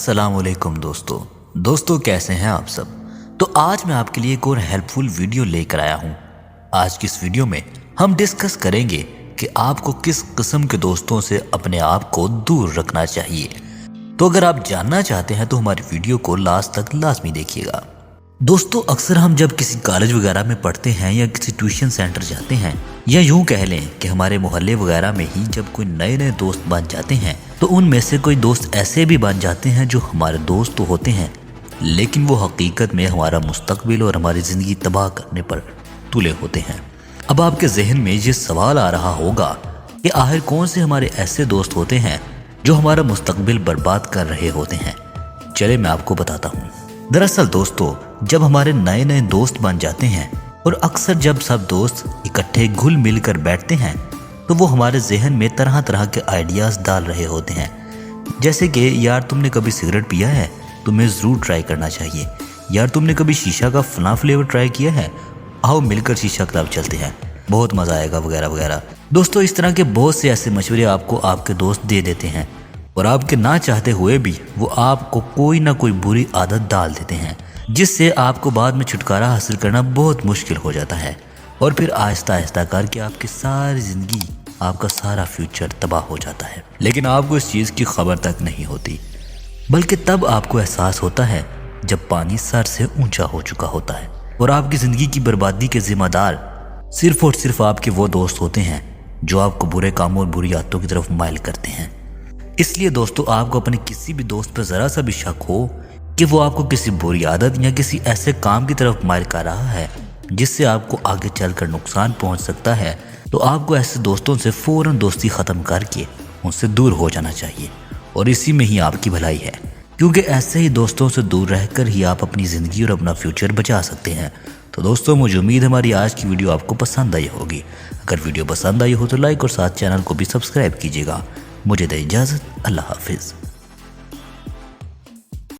अस्सलाम वालेकुम दोस्तों कैसे हैं आप सब। तो आज मैं आपके लिए एक और हेल्पफुल वीडियो लेकर आया हूं। आज की इस वीडियो में हम डिस्कस करेंगे कि आपको किस किस्म के दोस्तों से अपने आप को दूर रखना चाहिए। तो अगर आप जानना चाहते हैं तो हमारी वीडियो को लास्ट तक लाजमी देखिएगा। दोस्तों अक्सर हम जब किसी कॉलेज वगैरह में पढ़ते हैं या किसी ट्यूशन सेंटर जाते हैं या यूं कह लें कि हमारे मोहल्ले वगैरह में ही जब कोई नए नए दोस्त बन जाते हैं तो उनमें से कोई दोस्त ऐसे भी बन जाते हैं जो हमारे दोस्त तो होते हैं लेकिन वो हकीकत में हमारा मुस्तकबिल और हमारी ज़िंदगी तबाह करने पर तुले होते हैं। अब आपके जहन में ये सवाल आ रहा होगा कि आखिर कौन से हमारे ऐसे दोस्त होते हैं जो हमारा मुस्तकबिल बर्बाद कर रहे होते हैं। चले मैं आपको बताता हूँ। दरअसल दोस्तों जब हमारे नए नए दोस्त बन जाते हैं और अक्सर जब सब दोस्त इकट्ठे घुल मिल कर बैठते हैं तो वो हमारे जहन में तरह तरह के आइडियाज़ डाल रहे होते हैं। जैसे कि यार तुमने कभी सिगरेट पिया है, तुम्हें ज़रूर ट्राई करना चाहिए। यार तुमने कभी शीशा का फलां फ्लेवर ट्राई किया है, आओ मिलकर शीशा क्लब चलते हैं, बहुत मज़ा आएगा वगैरह वगैरह। दोस्तों इस तरह के बहुत से ऐसे मशवरे आपको आपके दोस्त दे देते हैं और आपके ना चाहते हुए भी वो आपको कोई ना कोई बुरी आदत डाल देते हैं जिससे आपको बाद में छुटकारा हासिल करना बहुत मुश्किल हो जाता है और फिर आहिस्ता आहिस्ता करके आपकी सारी ज़िंदगी, आपका सारा फ्यूचर तबाह हो जाता है। लेकिन आपको इस चीज़ की खबर तक नहीं होती, बल्कि तब आपको एहसास होता है जब पानी सर से ऊंचा हो चुका होता है और आपकी ज़िंदगी की बर्बादी के जिम्मेदार सिर्फ और सिर्फ आपके वो दोस्त होते हैं जो आपको बुरे कामों और बुरी आदतों की तरफ माइल करते हैं। इसलिए दोस्तों आपको अपने किसी भी दोस्त पर ज़रा सा भी शक हो कि वो आपको किसी बुरी आदत या किसी ऐसे काम की तरफ माइल कर रहा है जिससे आपको आगे चलकर नुकसान पहुंच सकता है, तो आपको ऐसे दोस्तों से फ़ौरन दोस्ती ख़त्म करके उनसे दूर हो जाना चाहिए और इसी में ही आपकी भलाई है, क्योंकि ऐसे ही दोस्तों से दूर रहकर ही आप अपनी ज़िंदगी और अपना फ्यूचर बचा सकते हैं। तो दोस्तों मुझे उम्मीद है हमारी आज की वीडियो आपको पसंद आई होगी। अगर वीडियो पसंद आई हो तो लाइक और साथ चैनल को भी सब्सक्राइब कीजिएगा। मुझे दे इजाज़त, अल्लाह हाफिज़।